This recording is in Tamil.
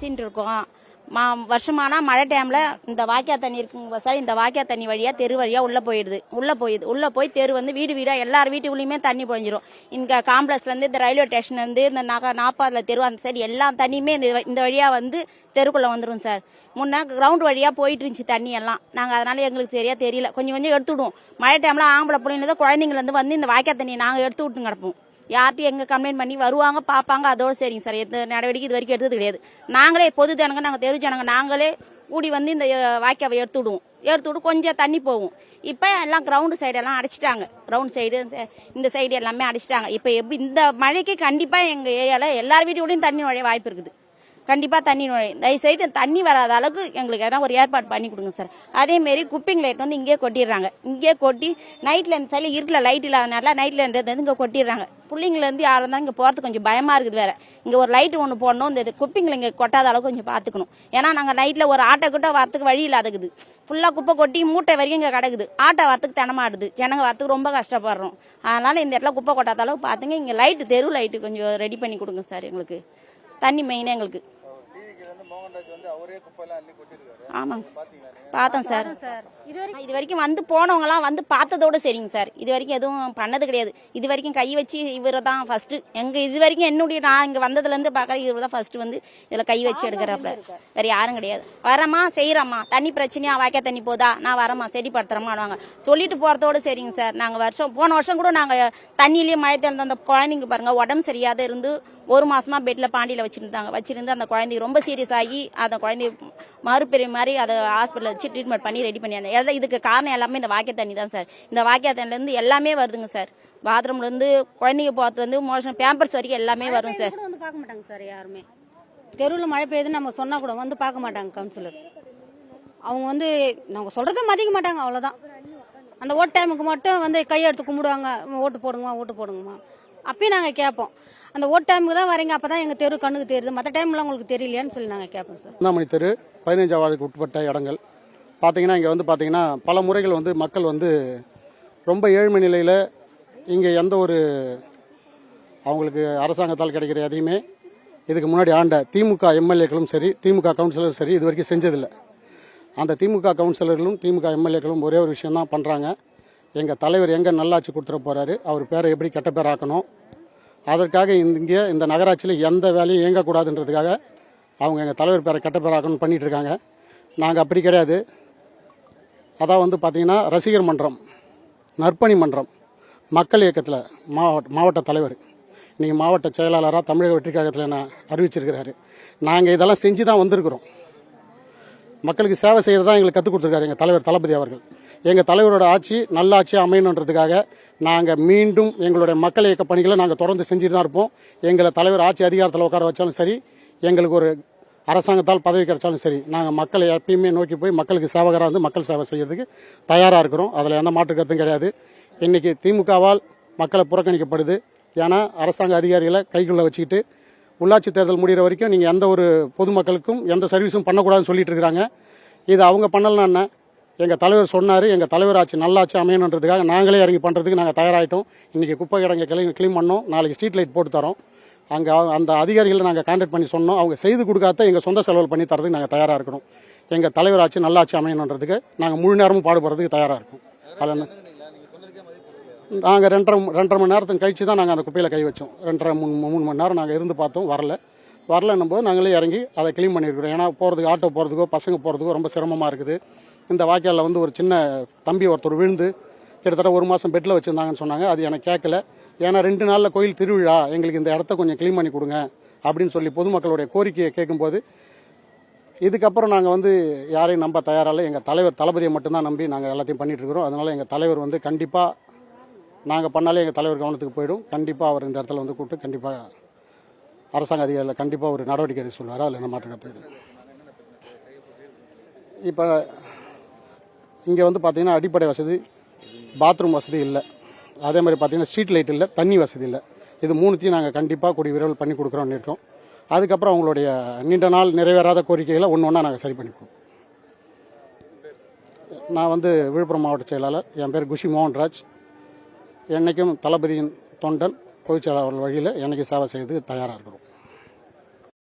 வச்சுட்டு இருக்கோம். வருஷமானா மழை டைம்ல இந்த வாய்க்கா தண்ணி இருக்குங்க சார். இந்த வாய்க்கா தண்ணி வழியா தெரு வழியா உள்ள போய் தெரு வந்து வீடு வீடா எல்லார் வீட்டுக்குள்ளேயுமே தண்ணி பொழிஞ்சிரும். இங்க காம்ப்ளெக்ஸ்ல இருந்து இந்த ரயில்வே ஸ்டேஷன்ல இருந்து இந்த நாப்பாதுல தெரு அந்த சைடு எல்லா தண்ணியுமே இந்த வழியா வந்து தெருக்குள்ள வந்துடும் சார். முன்ன கிரவுண்ட் வழியா போயிட்டு இருந்துச்சு தண்ணி எல்லாம். நாங்க அதனால எங்களுக்கு சரியா தெரியல, கொஞ்சம் கொஞ்சம் எடுத்து விடுவோம். மழை டைம்ல ஆம்பளை பிள்ளைங்க குழந்தைங்கள இருந்து வந்து இந்த வாய்க்கா தண்ணியை நாங்க எடுத்து விட்டு கிடப்போம். யார்ட்டையும் எங்க கம்ப்ளைண்ட் பண்ணி வருவாங்க, பார்ப்பாங்க, அதோட சரிங்க சார். எந்த நடவடிக்கை இது வரைக்கும் எடுத்தது கிடையாது. நாங்களே பொது ஜனங்க, நாங்கள் தெரு ஜனங்க நாங்களே கூடி வந்து இந்த வாய்க்காவை எடுத்து விட்டு கொஞ்சம் தண்ணி போகும். இப்போ எல்லாம் கிரவுண்டு சைடெல்லாம் அடைச்சிட்டாங்க. கிரவுண்ட் சைடு இந்த சைடு எல்லாமே அடைச்சிட்டாங்க. இப்போ எப்படி இந்த மழைக்கு கண்டிப்பாக எங்கள் ஏரியாவில் எல்லார் வீட்டுக்கூடையும் தண்ணி நுழைய வாய்ப்பு இருக்குது. கண்டிப்பாக தண்ணி நுழையும். தயவுசெய்து தண்ணி வராத அளவுக்கு எங்களுக்கு எதனா ஒரு ஏற்பாடு பண்ணி கொடுங்க சார். அதேமாரி குப்பிங் லைட் வந்து இங்கே கொட்டிடுறாங்க. இங்கே கொட்டி நைட்டில் இந்த சைடில் இருட்டில் லைட் இல்லாதனால நைட்டில் வந்து இங்கே கொட்டிடுறாங்க. பிள்ளைங்கலேருந்து யாரும் இருந்தாலும் இங்கே போகிறதுக்கு கொஞ்சம் பயமாக இருக்குது. வேறு இங்கே ஒரு லைட்டு ஒன்று போடணும். இந்த குப்பிங்களை இங்கே கொட்டாத அளவுக்கு கொஞ்சம் பார்த்துக்கணும். ஏன்னா நாங்கள் நைட்டில் ஒரு ஆட்டோ கிட்ட வரத்துக்கு வழி இல்லாதக்குது. ஃபுல்லாக குப்பை கொட்டி மூட்டை வரைக்கும் இங்கே கிடக்குது. ஆட்டோ வரத்துக்கு தினமாடுது. ஜனங்க வரத்துக்கு ரொம்ப கஷ்டப்படுறோம். அதனால் இந்த இடத்துல குப்பை கொட்டாத அளவுக்கு பார்த்துங்க. இங்கே லைட்டு தெரு லைட்டு கொஞ்சம் ரெடி பண்ணி கொடுங்க சார். எங்களுக்கு தண்ணி மெயினாக எங்களுக்கு. ஆமாங்க பார்த்தோம் சார். இது வரைக்கும் வந்து போனவங்கலாம் வந்து பார்த்ததோட சரிங்க சார். இது வரைக்கும் எதுவும் பண்ணது கிடையாது. இது வரைக்கும் கை வச்சு இவரை தான் ஃபர்ஸ்ட். இது வரைக்கும் நான் இங்க வந்ததுல இருந்து பார்க்கற இவர் தான் ஃபர்ஸ்ட் வந்து இதுல கை வச்சு எடுக்கிறாப்ல. வேற யாரும் கிடையாது. வரமா செய்யறமா, தண்ணி பிரச்சனையா, வாய்க்கா தண்ணி போதா, நான் வரமா சரிப்படுத்துறோமா சொல்லிட்டு போறதோட சரிங்க சார். நாங்க போன வருஷம் கூட நாங்க தண்ணியிலேயே மழை திறந்த அந்த குழந்தைங்க பாருங்க உடம்பு சரியாத இருந்து 1 மாசமா பெட்ல பாண்டியில வச்சிருந்து அந்த குழந்தைங்க ரொம்ப சீரியஸ் ஆகி அந்த குழந்தைய மறுபெரிய மாதிரி அதை ஹாஸ்பிட்டல் வச்சு ட்ரீட்மெண்ட் பண்ணி ரெடி பண்ணி இதுக்கு காரணம் எல்லாமே இந்த வாய்க்கா தண்ணி தான் சார். இந்த வாய்க்கா தண்ணில இருந்து எல்லாமே வருதுங்க சார். பாத்ரூம்ல இருந்து குழந்தைங்க போகிறது வந்து மோஷன் பேம்பர்ஸ் வரைக்கும் எல்லாமே வரும் சார். வந்து பார்க்க மாட்டாங்க சார். யாருமே தெருவில் மழை பெய்யுதுன்னு நம்ம சொன்னா கூட வந்து பார்க்க மாட்டாங்க கவுன்சிலர். அவங்க வந்து நாங்கள் சொல்றதை மதிக்க மாட்டாங்க, அவ்வளோதான். அந்த ஓட்டு டைமுக்கு மட்டும் வந்து கையெடுத்து கும்பிடுவாங்க, ஓட்டு போடுங்கம்மா. அப்பயும் நாங்கள் கேட்போம், அந்த ஓட்டு டைமுக்கு தான் வரீங்க, அப்பதான் எங்க தெரு கண்ணுக்கு தெரியுது, மற்ற டைம்ல உங்களுக்கு தெரியலையான்னு சொல்லி நாங்கள் கேட்போம் சார். சிந்தாமணி தெரு 15ஆம் வார்டுக்கு உட்பட்ட இடங்கள் பார்த்தீங்கன்னா, இங்கே வந்து பார்த்தீங்கன்னா பல முறைகள் வந்து மக்கள் வந்து ரொம்ப ஏழ்மை நிலையில் இங்கே எந்த ஒரு அவங்களுக்கு அரசாங்கத்தால் கிடைக்கிற எதையுமே இதுக்கு முன்னாடி ஆண்ட திமுக எம்எல்ஏக்களும் சரி, திமுக கவுன்சிலரும் சரி, இது வரைக்கும் செஞ்சதில்லை. அந்த திமுக கவுன்சிலர்களும் திமுக எம்எல்ஏக்களும் ஒரே ஒரு விஷயம் தான் பண்ணுறாங்க. எங்கள் தலைவர் எங்கே நல்லாட்சி கொடுத்துட போகிறாரு, அவர் பேரை எப்படி கெட்ட பேர் ஆக்கணும், அதற்காக இங்கே இந்த நகராட்சியில் எந்த வேலையும் இயங்கக்கூடாதுன்றதுக்காக அவங்க எங்கள் தலைவர் பேரை கெட்ட பேர் ஆக்கணும்னு பண்ணிகிட்டு இருக்காங்க. நாங்கள் அப்படி கிடையாது. அதான் வந்து பார்த்தீங்கன்னா ரசிகர் மன்றம், நற்பணி மன்றம், மக்கள் இயக்கத்தில் மாவட்ட தலைவர், இன்றைக்கி மாவட்ட செயலாளராக தமிழக வெற்றி கழகத்தில் என்ன அறிவிச்சிருக்கிறாரு. நாங்கள் இதெல்லாம் செஞ்சு தான் வந்திருக்கிறோம். மக்களுக்கு சேவை செய்கிறது தான் எங்களுக்கு கற்றுக் கொடுத்துருக்காரு எங்கள் தலைவர் தளபதி அவர்கள். எங்கள் தலைவரோட ஆட்சி நல்ல ஆட்சியாக அமையணுன்றதுக்காக நாங்கள் மீண்டும் எங்களுடைய மக்கள் இயக்க பணிகளை நாங்கள் தொடர்ந்து செஞ்சுட்டு தான் இருப்போம். எங்களை தலைவர் ஆட்சி அதிகாரத்தில் உட்கார வச்சாலும் சரி, எங்களுக்கு ஒரு அரசாங்கத்தால் பதவி கிடைச்சாலும் சரி, நாங்கள் மக்களை எப்பயுமே நோக்கி போய் மக்களுக்கு சேவகராக வந்து மக்கள் சேவை செய்யறதுக்கு தயாராக இருக்கிறோம். அதில் எந்த மாற்று கருத்தும் கிடையாது. இன்றைக்கி திமுகவால் மக்களை புறக்கணிக்கப்படுது. ஏன்னா அரசாங்க அதிகாரிகளை கைக்குள்ளே வச்சுக்கிட்டு உள்ளாட்சி தேர்தல் முடிகிற வரைக்கும் நீங்கள் எந்த ஒரு பொதுமக்களுக்கும் எந்த சர்வீஸும் பண்ணக்கூடாதுன்னு சொல்லிட்டு இருக்கிறாங்க. இது அவங்க பண்ணலன்னா எங்கள் தலைவர் சொன்னார், எங்கள் தலைவர் ஆட்சி நல்லாட்சி அமையணுன்றதுக்காக நாங்களே இறங்கி பண்ணுறதுக்கு நாங்கள் தயாராகிட்டோம். இன்றைக்கி குப்பை கிடங்க க்ளீன் பண்ணோம், நாளைக்கு ஸ்ட்ரீட் லைட் போட்டு தரோம். அங்கே அந்த அதிகாரிகளை நாங்கள் கான்டாக்ட் பண்ணி சொன்னோம். அவங்க செய்து கொடுக்காத எங்கள் சொந்த செலவு பண்ணி தரதுக்கு நாங்கள் தயாராக இருக்கணும். எங்கள் தலைவர் ஆட்சி நல்லாட்சி அமையணுன்றதுக்கு நாங்கள் முழு நேரமும் பாடுபடுறதுக்கு தயாராக இருக்கோம். அதில் நாங்கள் 2.5 மணி நேரத்துக்கு கழிச்சு தான் நாங்கள் அந்த குப்பையில் கை வச்சோம். 2.5-3 மணி நேரம் நாங்கள் இருந்து பார்த்தோம். வரலன்னும் போது நாங்களே இறங்கி அதை க்ளீன் பண்ணியிருக்கிறோம். ஏன்னா போகிறதுக்கு ஆட்டோ போகிறதுக்கோ பசங்க போகிறதுக்கோ ரொம்ப சிரமமாக இருக்குது. இந்த வாய்க்காலில் வந்து ஒரு சின்ன தம்பி ஒருத்தர் விழுந்து கிட்டத்தட்ட 1 மாதம் பெட்டில் வச்சுருந்தாங்கன்னு சொன்னாங்க. அது எனக்கு கேட்கல. ஏன்னா 2 நாளில் கோயில் திருவிழா, எங்களுக்கு இந்த இடத்த கொஞ்சம் க்ளீன் பண்ணி கொடுங்க அப்படின்னு சொல்லி பொதுமக்களுடைய கோரிக்கையை கேட்கும்போது, இதுக்கப்புறம் நாங்கள் வந்து யாரையும் நம்ப தயாராக, எங்கள் தலைவர் தளபதியை மட்டும்தான் நம்பி நாங்கள் எல்லாத்தையும் பண்ணிட்டு இருக்கிறோம். அதனால எங்கள் தலைவர் வந்து கண்டிப்பாக நாங்கள் பண்ணாலே எங்கள் தலைவர் கவனத்துக்கு போயிடும். கண்டிப்பாக அவர் இந்த இடத்துல வந்து கூப்பிட்டு கண்டிப்பாக அரசாங்க அதிகாரிகள் கண்டிப்பாக ஒரு நடவடிக்கை சொல்லுவார். அதில் என்ன மாற்றம் போயிடும். இப்போ இங்கே வந்து பார்த்தீங்கன்னா அடிப்படை வசதி, பாத்ரூம் வசதி இல்லை. அதே மாதிரி பார்த்தீங்கன்னா ஸ்ட்ரீட் லைட் இல்லை, தண்ணி வசதி இல்லை. இது 3த்தையும் நாங்கள் கண்டிப்பாக கூடிய விரைவில் பண்ணி கொடுக்குறோம்னு இருக்கோம். அதுக்கப்புறம் அவங்களுடைய நீண்ட நாள் நிறைவேறாத கோரிக்கைகளை ஒன்று ஒன்றா நாங்கள் சரி பண்ணி கொடுப்போம். நான் வந்து விழுப்புரம் மாவட்ட செயலாளர். என் பேர் குஷி மோகன்ராஜ். என்றைக்கும் தளபதியின் தொண்டன், பொதுச் செயலாளர் வழியில் என்றைக்கும் சேவை செய்து தயாராக இருக்கிறோம்.